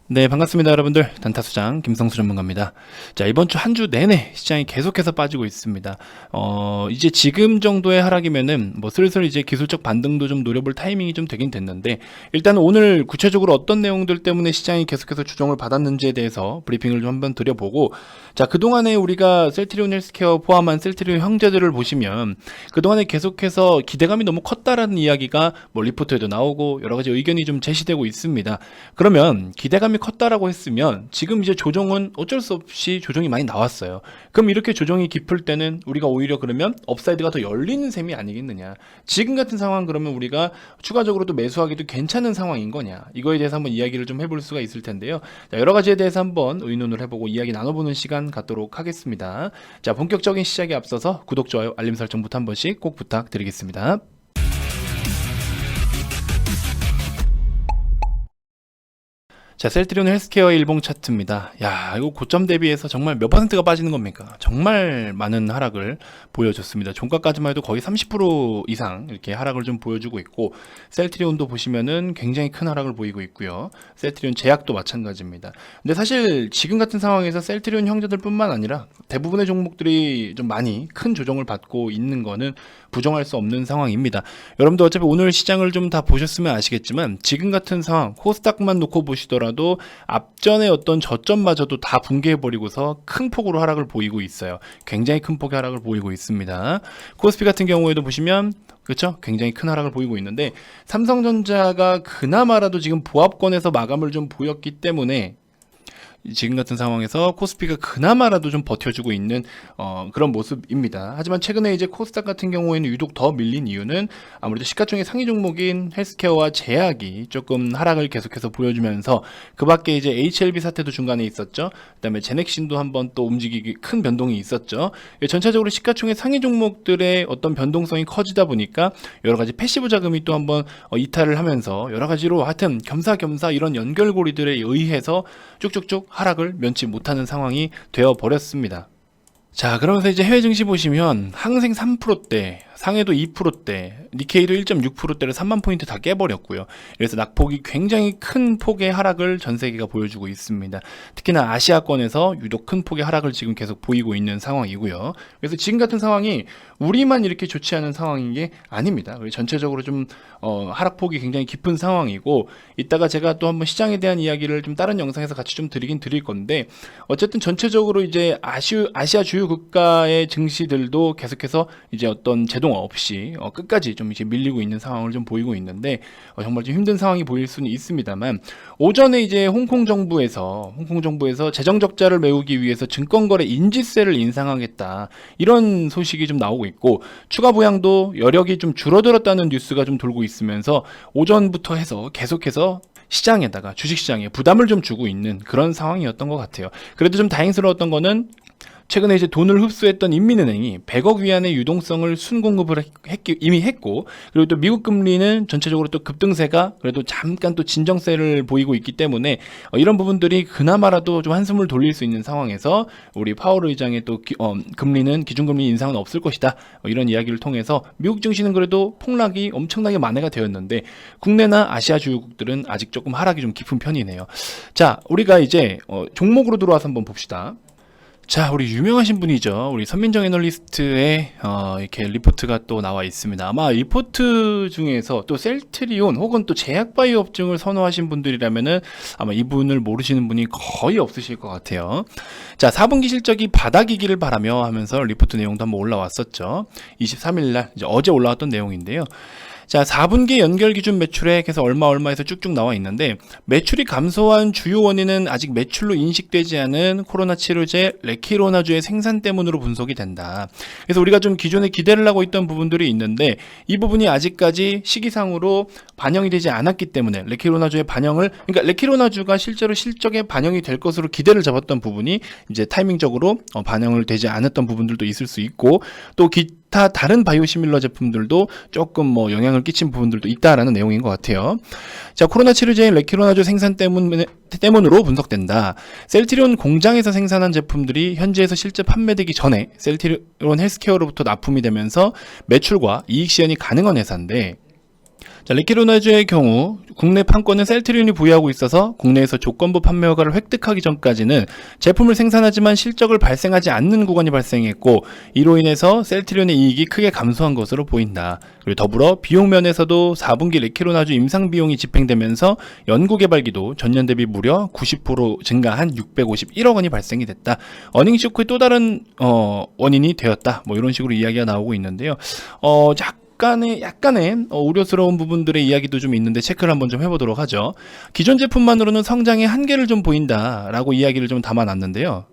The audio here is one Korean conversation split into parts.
네, 반갑습니다, 여러분들. 단타수장 김성수 전문가입니다. 자, 이번 주 한 주 내내 시장이 계속해서 빠지고 있습니다. 이제 지금 정도의 하락이면은 뭐 슬슬 이제 기술적 반등도 좀 노려볼 타이밍이 좀 되긴 됐는데, 일단 오늘 구체적으로 어떤 내용들 때문에 시장이 계속해서 조정을 받았는지에 대해서 브리핑을 좀 한번 드려보고, 자, 그동안에 우리가 셀트리온 헬스케어 포함한 셀트리온 형제들을 보시면 그동안에 계속해서 기대감이 너무 컸다라는 이야기가 뭐 리포트에도 나오고 여러 가지 의견이 좀 제시되고 있습니다. 그러면 기대감이 컸다라고 했으면 지금 이제 조정은 어쩔 수 없이 조정이 많이 나왔어요. 그럼 이렇게 조정이 깊을 때는 우리가 오히려 그러면 업사이드가 더 열리는 셈이 아니겠느냐. 지금 같은 상황 그러면 우리가 추가적으로 또 매수하기도 괜찮은 상황인 거냐. 이거에 대해서 한번 이야기를 좀 해볼 수가 있을 텐데요. 자, 여러 가지에 대해서 한번 의논을 해보고 이야기 나눠보는 시간 갖도록 하겠습니다. 자, 본격적인 시작에 앞서서 구독, 좋아요, 알림 설정부터 한 번씩 꼭 부탁드리겠습니다. 자, 셀트리온 헬스케어의 일봉 차트입니다. 야, 이거 고점 대비해서 정말 몇 퍼센트가 빠지는 겁니까? 정말 많은 하락을 보여줬습니다. 종가까지만 해도 거의 30% 이상 이렇게 하락을 좀 보여주고 있고, 셀트리온도 보시면은 굉장히 큰 하락을 보이고 있고요. 셀트리온 제약도 마찬가지입니다. 근데 사실 지금 같은 상황에서 셀트리온 형제들뿐만 아니라 대부분의 종목들이 좀 많이 큰 조정을 받고 있는 거는 부정할 수 없는 상황입니다. 여러분도 어차피 오늘 시장을 좀 다 보셨으면 아시겠지만 지금 같은 상황 코스닥만 놓고 보시더라도 앞전에 어떤 저점마저도 다 붕괴해버리고서 큰 폭으로 하락을 보이고 있어요. 굉장히 큰 폭의 하락을 보이고 있습니다. 코스피 같은 경우에도 보시면 그렇죠? 굉장히 큰 하락을 보이고 있는데 삼성전자가 그나마라도 지금 보합권에서 마감을 좀 보였기 때문에 지금 같은 상황에서 코스피가 그나마라도 좀 버텨주고 있는 그런 모습입니다. 하지만 최근에 이제 코스닥 같은 경우에는 유독 더 밀린 이유는 아무래도 시가총액 상위 종목인 헬스케어와 제약이 조금 하락을 계속해서 보여주면서 그 밖에 이제 HLB 사태도 중간에 있었죠. 그다음에 제넥신도 한번 또 움직이기 큰 변동이 있었죠. 전체적으로 시가총액 상위 종목들의 어떤 변동성이 커지다 보니까 여러 가지 패시브 자금이 또 한번 이탈을 하면서 여러 가지로 하여튼 겸사겸사 이런 연결고리들에 의해서 쭉쭉쭉 하락을 면치 못하는 상황이 되어 버렸습니다. 자, 그러면서 이제 해외 증시 보시면 항생 3%대, 상해도 2%대, 니케이도 1.6%대를 3만 포인트 다 깨버렸고요. 그래서 낙폭이 굉장히 큰 폭의 하락을 전 세계가 보여주고 있습니다. 특히나 아시아권에서 유독 큰 폭의 하락을 지금 계속 보이고 있는 상황이고요. 그래서 지금 같은 상황이 우리만 이렇게 좋지 않은 상황인 게 아닙니다. 전체적으로 좀 하락폭이 굉장히 깊은 상황이고, 이따가 제가 또 한번 시장에 대한 이야기를 좀 다른 영상에서 같이 좀 드릴 건데, 어쨌든 전체적으로 이제 아시아 주요 국가의 증시들도 계속해서 이제 어떤 제동 없이 끝까지 좀 이제 밀리고 있는 상황을 좀 보이고 있는데, 정말 좀 힘든 상황이 보일 수는 있습니다만, 오전에 이제 홍콩 정부에서 재정 적자를 메우기 위해서 증권거래 인지세를 인상하겠다, 이런 소식이 좀 나오고 있고, 추가 부양도 여력이 좀 줄어들었다는 뉴스가 좀 돌고 있으면서 오전부터 해서 계속해서 시장에다가 주식시장에 부담을 좀 주고 있는 그런 상황이었던 것 같아요. 그래도 좀 다행스러웠던 거는 최근에 이제 돈을 흡수했던 인민은행이 100억 위안의 유동성을 순공급을 이미 했고, 그리고 또 미국 금리는 전체적으로 또 급등세가 그래도 잠깐 또 진정세를 보이고 있기 때문에 이런 부분들이 그나마라도 좀 한숨을 돌릴 수 있는 상황에서 우리 파월 의장의 또 금리는 기준금리 인상은 없을 것이다, 이런 이야기를 통해서 미국 증시는 그래도 폭락이 엄청나게 만회가 되었는데 국내나 아시아 주요국들은 아직 조금 하락이 좀 깊은 편이네요. 자, 우리가 이제 종목으로 들어와서 한번 봅시다. 자, 우리 유명하신 분이죠. 우리 선민정 애널리스트의 이렇게 리포트가 또 나와 있습니다. 아마 리포트 중에서 또 셀트리온 혹은 또 제약바이오 업종을 선호하신 분들이라면은 아마 이분을 모르시는 분이 거의 없으실 것 같아요. 자, 4분기 실적이 바닥이기를 바라며 하면서 리포트 내용도 한번 올라왔었죠. 23일날 이제 어제 올라왔던 내용인데요. 자, 4분기 연결 기준 매출액에서 얼마에서 쭉쭉 나와 있는데, 매출이 감소한 주요 원인은 아직 매출로 인식되지 않은 코로나 치료제 레키로나주의 생산 때문으로 분석이 된다. 그래서 우리가 좀 기존에 기대를 하고 있던 부분들이 있는데 이 부분이 아직까지 시기상으로 반영이 되지 않았기 때문에 레키로나주의 반영을, 그러니까 레키로나주가 실제로 실적에 반영이 될 것으로 기대를 잡았던 부분이 이제 타이밍적으로 반영을 되지 않았던 부분들도 있을 수 있고, 또 기타 다른 바이오시밀러 제품들도 조금 영향을 끼친 부분들도 있다라는 내용인 것 같아요. 자, 코로나 치료제인 레키로나주 생산 때문으로 분석된다. 셀트리온 공장에서 생산한 제품들이 현지에서 실제 판매되기 전에 셀트리온 헬스케어로부터 납품이 되면서 매출과 이익 시현이 가능한 회사인데, 자, 레키로나주의 경우 국내 판권은 셀트리온이 보유하고 있어서 국내에서 조건부 판매 허가를 획득하기 전까지는 제품을 생산하지만 실적을 발생하지 않는 구간이 발생했고, 이로 인해서 셀트리온의 이익이 크게 감소한 것으로 보인다. 그리고 더불어 비용 면에서도 4분기 레키로나주 임상 비용이 집행되면서 연구개발비도 전년 대비 무려 90% 증가한 651억 원이 발생이 됐다. 어닝 쇼크의 또 다른 원인이 되었다. 뭐 이런 식으로 이야기가 나오고 있는데요. 약간의 우려스러운 부분들의 이야기도 좀 있는데 체크를 한번 좀 해보도록 하죠. 기존 제품만으로는 성장의 한계를 좀 보인다라고 이야기를 좀 담아놨는데요.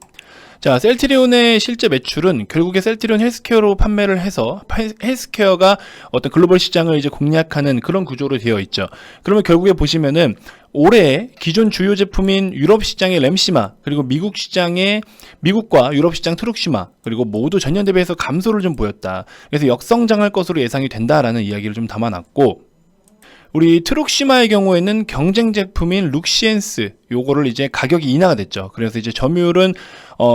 자, 셀트리온의 실제 매출은 결국에 셀트리온 헬스케어로 판매를 해서 헬스케어가 어떤 글로벌 시장을 이제 공략하는 그런 구조로 되어 있죠. 그러면 결국에 보시면은 올해 기존 주요 제품인 유럽 시장의 램시마, 그리고 미국과 유럽 시장 트룩시마, 그리고 모두 전년 대비해서 감소를 좀 보였다. 그래서 역성장할 것으로 예상이 된다라는 이야기를 좀 담아놨고, 우리 트룩시마의 경우에는 경쟁 제품인 룩시엔스, 요거를 이제 가격이 인하가 됐죠. 그래서 이제 점유율은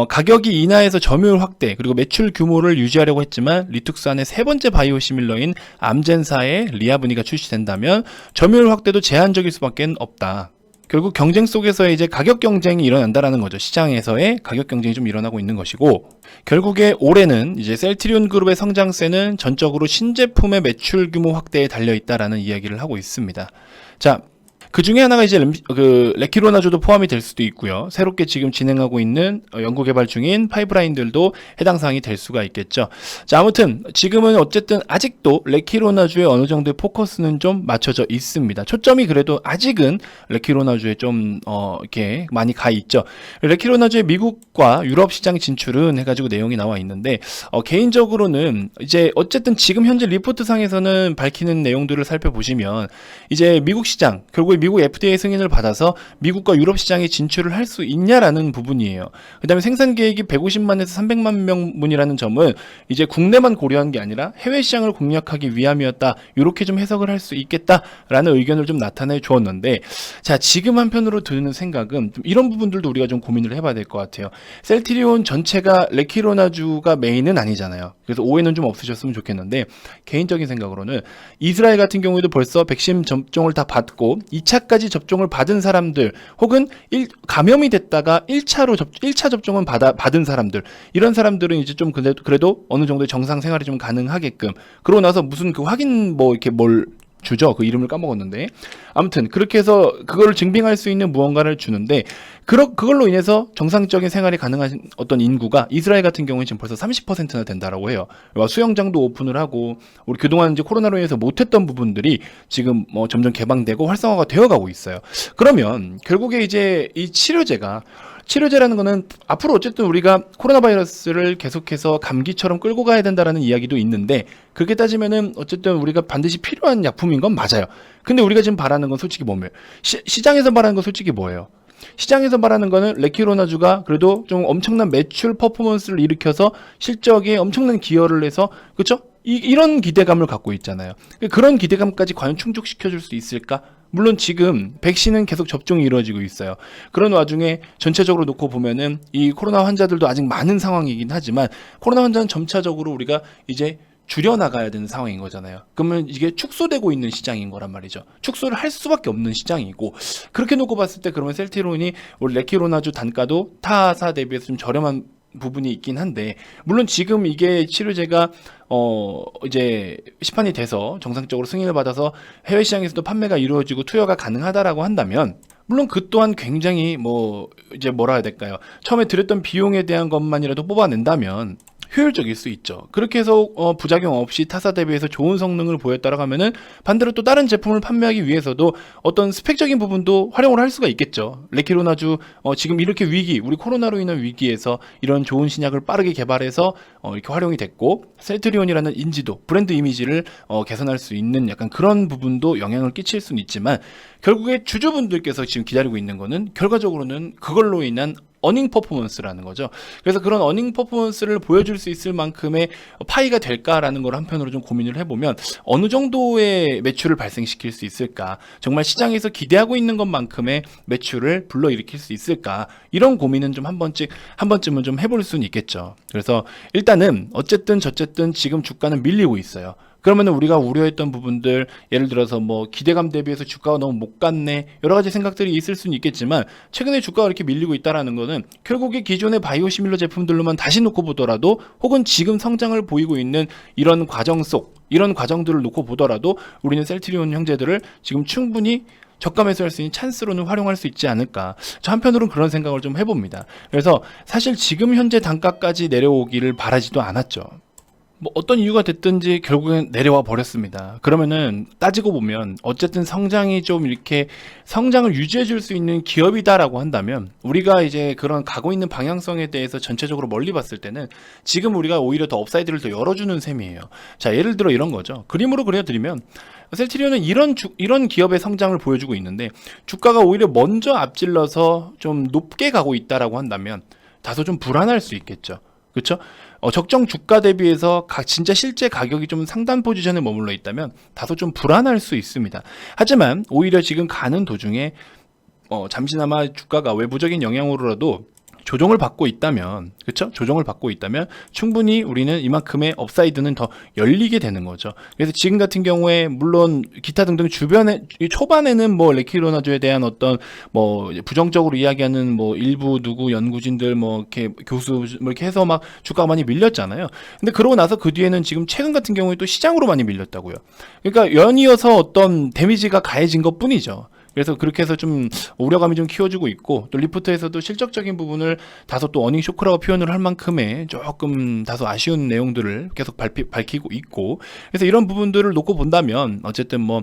가격이 인하해서 점유율 확대, 그리고 매출 규모를 유지하려고 했지만 리툭스 안에 세 번째 바이오시밀러인 암젠사의 리아브니가 출시된다면 점유율 확대도 제한적일 수밖에 없다. 결국 경쟁 속에서의 이제 가격 경쟁이 일어난다라는 거죠. 시장에서의 가격 경쟁이 좀 일어나고 있는 것이고, 결국에 올해는 이제 셀트리온 그룹의 성장세는 전적으로 신제품의 매출 규모 확대에 달려 있다라는 이야기를 하고 있습니다. 자, 그 중에 하나가 이제 레키로나주도 포함이 될 수도 있고요. 새롭게 지금 진행하고 있는 연구 개발 중인 파이프라인들도 해당 사항이 될 수가 있겠죠. 자, 아무튼 지금은 어쨌든 아직도 레키로나주에 어느 정도의 포커스는 좀 맞춰져 있습니다. 초점이 그래도 아직은 레키로나주에 좀 이렇게 많이 가 있죠. 레키로나주의 미국과 유럽 시장 진출은 해가지고 내용이 나와 있는데, 개인적으로는 이제 어쨌든 지금 현재 리포트 상에서는 밝히는 내용들을 살펴보시면 이제 미국 시장, 결국에 미국 FDA 승인을 받아서 미국과 유럽 시장에 진출을 할 수 있냐라는 부분이에요. 그 다음에 생산 계획이 150만에서 300만 명분이라는 점은 이제 국내만 고려한 게 아니라 해외 시장을 공략하기 위함이었다. 이렇게 좀 해석을 할 수 있겠다라는 의견을 좀 나타내 주었는데, 자, 지금 한편으로 드는 생각은 좀 이런 부분들도 우리가 좀 고민을 해봐야 될 것 같아요. 셀트리온 전체가 레키로나주가 메인은 아니잖아요. 그래서 오해는 좀 없으셨으면 좋겠는데, 개인적인 생각으로는 이스라엘 같은 경우에도 벌써 백신 접종을 다 받고 2차까지 접종을 받은 사람들, 혹은 감염이 됐다가 1차 접종은 받은 사람들, 이런 사람들은 이제 좀 그래도 어느 정도의 정상 생활이 좀 가능하게끔, 그러고 나서 무슨 그 확인 이렇게 뭘 주죠. 그 이름을 까먹었는데, 아무튼 그렇게 해서 그거를 증빙할 수 있는 무언가를 주는데, 그걸로 인해서 정상적인 생활이 가능한 어떤 인구가 이스라엘 같은 경우는 지금 벌써 30%나 된다라고 해요. 수영장도 오픈을 하고, 우리 그동안 이제 코로나로 인해서 못했던 부분들이 지금 점점 개방되고 활성화가 되어가고 있어요. 그러면 결국에 이제 이 치료제라는 거는 앞으로 어쨌든 우리가 코로나 바이러스를 계속해서 감기처럼 끌고 가야 된다라는 이야기도 있는데, 그렇게 따지면은 어쨌든 우리가 반드시 필요한 약품인 건 맞아요. 근데 우리가 지금 바라는 건 솔직히 뭐예요? 시장에서 바라는 건 솔직히 뭐예요? 시장에서 말하는 거는 레키로나주가 그래도 좀 엄청난 매출 퍼포먼스를 일으켜서 실적에 엄청난 기여를 해서, 그렇죠? 이런 기대감을 갖고 있잖아요. 그런 기대감까지 과연 충족시켜줄 수 있을까? 물론 지금 백신은 계속 접종이 이루어지고 있어요. 그런 와중에 전체적으로 놓고 보면은 이 코로나 환자들도 아직 많은 상황이긴 하지만, 코로나 환자는 점차적으로 우리가 이제 줄여나가야 되는 상황인 거잖아요. 그러면 이게 축소되고 있는 시장인 거란 말이죠. 축소를 할 수밖에 없는 시장이고, 그렇게 놓고 봤을 때 그러면 셀트리온이 우리 레키로나주 단가도 타사 대비해서 좀 저렴한 부분이 있긴 한데, 물론 지금 이게 치료제가 이제 시판이 돼서 정상적으로 승인을 받아서 해외 시장에서도 판매가 이루어지고 투여가 가능하다라고 한다면, 물론 그 또한 굉장히 이제 뭐라 해야 될까요? 처음에 들였던 비용에 대한 것만이라도 뽑아낸다면 효율적일 수 있죠. 그렇게 해서 부작용 없이 타사 대비해서 좋은 성능을 보였다라고 하면은 반대로 또 다른 제품을 판매하기 위해서도 어떤 스펙적인 부분도 활용을 할 수가 있겠죠. 레키로나주 지금 이렇게 우리 코로나로 인한 위기에서 이런 좋은 신약을 빠르게 개발해서 이렇게 활용이 됐고, 셀트리온이라는 인지도, 브랜드 이미지를 개선할 수 있는 약간 그런 부분도 영향을 끼칠 수는 있지만, 결국에 주주분들께서 지금 기다리고 있는 거는 결과적으로는 그걸로 인한 어닝 퍼포먼스라는 거죠. 그래서 그런 어닝 퍼포먼스를 보여줄 수 있을 만큼의 파이가 될까라는 걸 한편으로 좀 고민을 해보면, 어느 정도의 매출을 발생시킬 수 있을까, 정말 시장에서 기대하고 있는 것만큼의 매출을 불러일으킬 수 있을까, 이런 고민은 좀 한 번쯤은 좀 해볼 수는 있겠죠. 그래서 일단은 어쨌든 저쨌든 지금 주가는 밀리고 있어요. 그러면은 우리가 우려했던 부분들, 예를 들어서 뭐 기대감 대비해서 주가가 너무 못 갔네, 여러 가지 생각들이 있을 수는 있겠지만 최근에 주가가 이렇게 밀리고 있다라는 거는 결국에 기존의 바이오시밀러 제품들로만 다시 놓고 보더라도, 혹은 지금 성장을 보이고 있는 이런 과정 속, 이런 과정들을 놓고 보더라도 우리는 셀트리온 형제들을 지금 충분히 저가 매수할 수 있는 찬스로는 활용할 수 있지 않을까. 저 한편으로는 그런 생각을 좀 해봅니다. 그래서 사실 지금 현재 단가까지 내려오기를 바라지도 않았죠. 뭐 어떤 이유가 됐든지 결국엔 내려와 버렸습니다. 그러면은 따지고 보면 어쨌든 성장이 좀 이렇게 성장을 유지해 줄 수 있는 기업이다라고 한다면, 우리가 이제 그런 가고 있는 방향성에 대해서 전체적으로 멀리 봤을 때는 지금 우리가 오히려 더 업사이드를 더 열어주는 셈이에요. 자, 예를 들어 이런 거죠. 그림으로 그려드리면 셀트리온은 이런 기업의 성장을 보여주고 있는데, 주가가 오히려 먼저 앞질러서 좀 높게 가고 있다라고 한다면 다소 좀 불안할 수 있겠죠. 그렇죠? 적정 주가 대비해서 진짜 실제 가격이 좀 상단 포지션에 머물러 있다면 다소 좀 불안할 수 있습니다. 하지만 오히려 지금 가는 도중에 잠시나마 주가가 외부적인 영향으로라도 조정을 받고 있다면, 그렇죠? 조정을 받고 있다면 충분히 우리는 이만큼의 업사이드는 더 열리게 되는 거죠. 그래서 지금 같은 경우에 물론 기타 등등 주변에 초반에는 뭐 레퀴로나주에 대한 어떤 뭐 부정적으로 이야기하는 뭐 일부 누구 연구진들 뭐 이렇게 교수 뭐 이렇게 해서 막 주가가 많이 밀렸잖아요. 근데 그러고 나서 그 뒤에는 지금 최근 같은 경우에 또 시장으로 많이 밀렸다고요. 그러니까 연이어서 어떤 데미지가 가해진 것뿐이죠. 그래서 그렇게 해서 좀 우려감이 좀 키워주고 있고, 또 리포트에서도 실적적인 부분을 다소 또 어닝 쇼크라고 표현을 할 만큼의 조금 다소 아쉬운 내용들을 계속 밝히고 있고, 그래서 이런 부분들을 놓고 본다면 어쨌든 뭐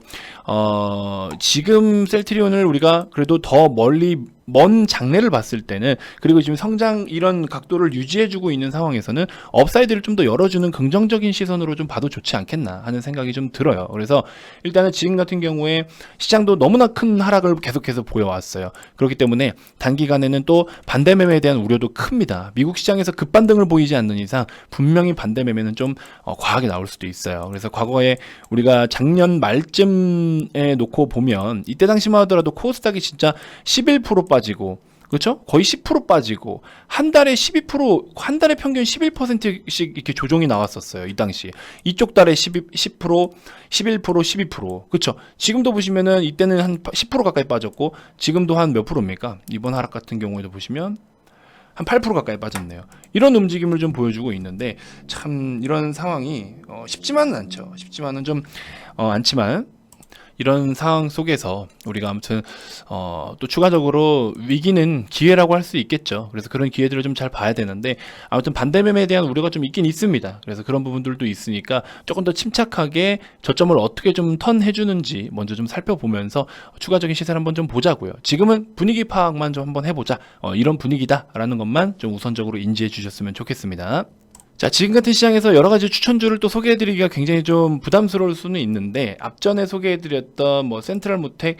지금 셀트리온을 우리가 그래도 더 멀리 먼 장래를 봤을 때는, 그리고 지금 성장 이런 각도를 유지해주고 있는 상황에서는 업사이드를 좀 더 열어주는 긍정적인 시선으로 좀 봐도 좋지 않겠나 하는 생각이 좀 들어요. 그래서 일단은 지금 같은 경우에 시장도 너무나 큰 하락을 계속해서 보여왔어요. 그렇기 때문에 단기간에는 또 반대 매매에 대한 우려도 큽니다. 미국 시장에서 급반등을 보이지 않는 이상 분명히 반대 매매는 좀 과하게 나올 수도 있어요. 그래서 과거에 우리가 작년 말쯤에 놓고 보면 이때 당시만 하더라도 코스닥이 진짜 11% 빠지고, 그렇죠? 거의 10% 빠지고 한 달에 12%, 한 달에 평균 11%씩 이렇게 조정이 나왔었어요. 이 당시 이쪽 달에 10%, 11%, 12%. 그렇죠? 지금도 보시면은 이때는 한 10% 가까이 빠졌고, 지금도 한 몇 프로입니까? 이번 하락 같은 경우에도 보시면 한 8% 가까이 빠졌네요. 이런 움직임을 좀 보여주고 있는데, 참 이런 상황이 쉽지만은 않죠. 쉽지만은 좀 않지만, 이런 상황 속에서 우리가 아무튼 또 추가적으로 위기는 기회라고 할 수 있겠죠. 그래서 그런 기회들을 좀 잘 봐야 되는데, 아무튼 반대 매매에 대한 우려가 좀 있긴 있습니다. 그래서 그런 부분들도 있으니까 조금 더 침착하게 저점을 어떻게 좀 턴해 주는지 먼저 좀 살펴보면서 추가적인 시세를 한번 좀 보자고요. 지금은 분위기 파악만 좀 한번 해보자, 이런 분위기다라는 것만 좀 우선적으로 인지해 주셨으면 좋겠습니다. 자, 지금 같은 시장에서 여러 가지 추천주를 또 소개해드리기가 굉장히 좀 부담스러울 수는 있는데, 앞전에 소개해드렸던 뭐 센트럴 모텍,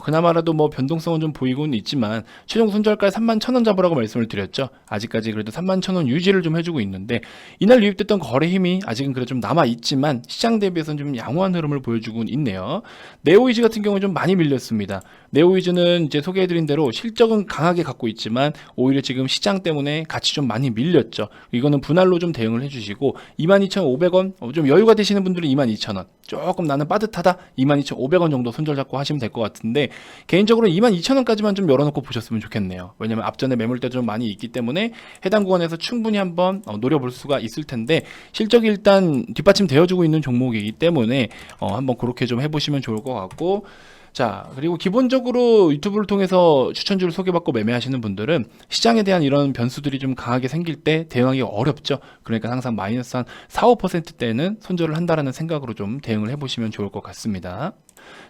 그나마라도 뭐 변동성은 좀 보이고는 있지만 최종 손절가 31,000원 잡으라고 말씀을 드렸죠. 아직까지 그래도 31,000원 유지를 좀 해주고 있는데, 이날 유입됐던 거래 힘이 아직은 그래도 좀 남아 있지만 시장 대비해서는 좀 양호한 흐름을 보여주고 있네요. 네오이즈 같은 경우는 좀 많이 밀렸습니다. 네오이즈는 이제 소개해드린 대로 실적은 강하게 갖고 있지만 오히려 지금 시장 때문에 같이 좀 많이 밀렸죠. 이거는 분할로 좀 대응을 해주시고, 22,500원, 좀 여유가 되시는 분들은 22,000원, 조금 나는 빠듯하다 22,500원 정도 손절 잡고 하시면 될 것 같은데, 개인적으로 22,000원까지만 좀 열어놓고 보셨으면 좋겠네요. 왜냐면 앞전에 매물대도 좀 많이 있기 때문에 해당 구간에서 충분히 한번 노려볼 수가 있을 텐데, 실적이 일단 뒷받침 되어주고 있는 종목이기 때문에 한번 그렇게 좀 해보시면 좋을 것 같고, 자, 그리고 기본적으로 유튜브를 통해서 추천주를 소개받고 매매하시는 분들은 시장에 대한 이런 변수들이 좀 강하게 생길 때 대응하기가 어렵죠. 그러니까 항상 마이너스 한 4, 5%대는 손절을 한다라는 생각으로 좀 대응을 해보시면 좋을 것 같습니다.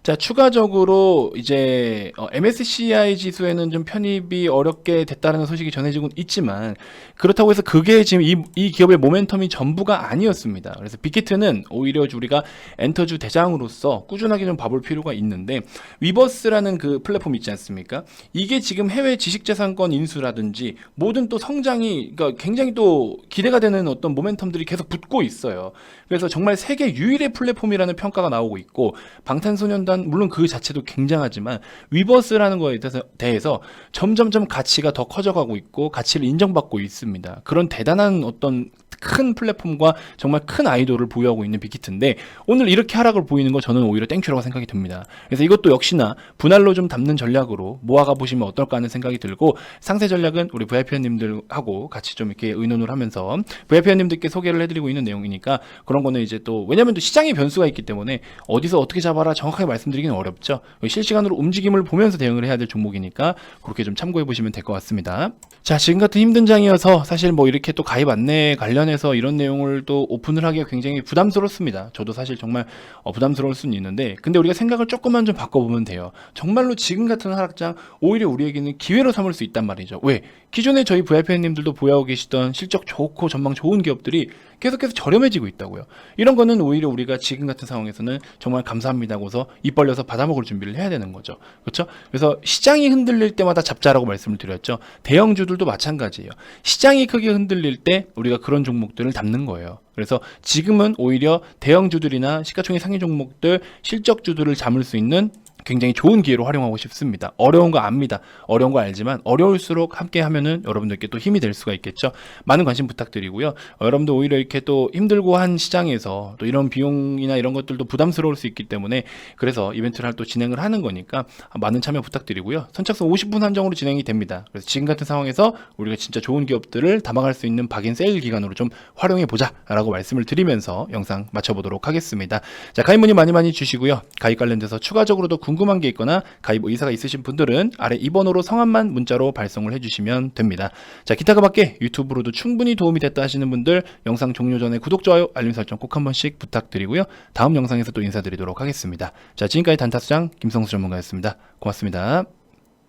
자, 추가적으로 이제 MSCI 지수에는 좀 편입이 어렵게 됐다는 소식이 전해지고 있지만, 그렇다고 해서 그게 지금 이 기업의 모멘텀이 전부가 아니었습니다. 그래서 빅히트는 오히려 우리가 엔터주 대장으로서 꾸준하게 좀 봐볼 필요가 있는데, 위버스라는 그 플랫폼 있지 않습니까? 이게 지금 해외 지식재산권 인수라든지 모든 또 성장이, 그러니까 굉장히 또 기대가 되는 어떤 모멘텀들이 계속 붙고 있어요. 그래서 정말 세계 유일의 플랫폼이라는 평가가 나오고 있고, 방탄소년단 물론 그 자체도 굉장하지만 위버스라는 거에 대해서 점점점 가치가 더 커져가고 있고 가치를 인정받고 있습니다. 그런 대단한 어떤 큰 플랫폼과 정말 큰 아이돌을 보유하고 있는 빅히트인데 오늘 이렇게 하락을 보이는 거 저는 오히려 땡큐라고 생각이 듭니다. 그래서 이것도 역시나 분할로 좀 담는 전략으로 모아가 보시면 어떨까 하는 생각이 들고, 상세 전략은 우리 VIP원님들하고 같이 좀 이렇게 의논을 하면서 VIP원님들께 소개를 해드리고 있는 내용이니까, 그런 거는 이제 또 왜냐면 또 시장의 변수가 있기 때문에 어디서 어떻게 잡아라 정확하게 말씀드리기는 어렵죠. 실시간으로 움직임을 보면서 대응을 해야 될 종목이니까 그렇게 좀 참고해 보시면 될 것 같습니다. 자, 지금 같은 힘든 장이어서 사실 뭐 이렇게 또 가입 안내 관련해서 이런 내용을 또 오픈을 하기가 굉장히 부담스럽습니다. 저도 사실 정말 부담스러울 수는 있는데, 근데 우리가 생각을 조금만 좀 바꿔보면 돼요. 정말로 지금 같은 하락장 오히려 우리에게는 기회로 삼을 수 있단 말이죠. 왜? 기존에 저희 VIP님들도 보유하고 계시던 실적 좋고 전망 좋은 기업들이 계속해서 저렴해지고 있다고요. 이런 거는 오히려 우리가 지금 같은 상황에서는 정말 감사합니다고서 입 벌려서 받아먹을 준비를 해야 되는 거죠. 그렇죠? 그래서 시장이 흔들릴 때마다 잡자라고 말씀을 드렸죠. 대형주들도 마찬가지예요. 시장이 크게 흔들릴 때 우리가 그런 종목들을 담는 거예요. 그래서 지금은 오히려 대형주들이나 시가총액 상위 종목들, 실적주들을 잡을 수 있는 굉장히 좋은 기회로 활용하고 싶습니다. 어려운 거 압니다. 어려운 거 알지만 어려울수록 함께 하면은 여러분들께 또 힘이 될 수가 있겠죠. 많은 관심 부탁드리고요. 여러분들 오히려 이렇게 또 힘들고 한 시장에서 또 이런 비용이나 이런 것들도 부담스러울 수 있기 때문에, 그래서 이벤트를 또 진행을 하는 거니까 많은 참여 부탁드리고요. 선착순 50분 한정으로 진행이 됩니다. 그래서 지금 같은 상황에서 우리가 진짜 좋은 기업들을 담아갈 수 있는 박인 세일 기간으로 좀 활용해 보자 라고 말씀을 드리면서 영상 마쳐보도록 하겠습니다. 자, 가입 문의 많이 주시고요. 가입 관련돼서 추가적으로도 궁금한 게 있거나 가입 의사가 있으신 분들은 아래 2번으로 성함만 문자로 발송을 해주시면 됩니다. 자, 기타가 밖에 유튜브로도 충분히 도움이 됐다 하시는 분들 영상 종료 전에 구독, 좋아요, 알림 설정 꼭 한 번씩 부탁드리고요. 다음 영상에서 또 인사드리도록 하겠습니다. 자, 지금까지 단타수장 김성수 전문가였습니다. 고맙습니다.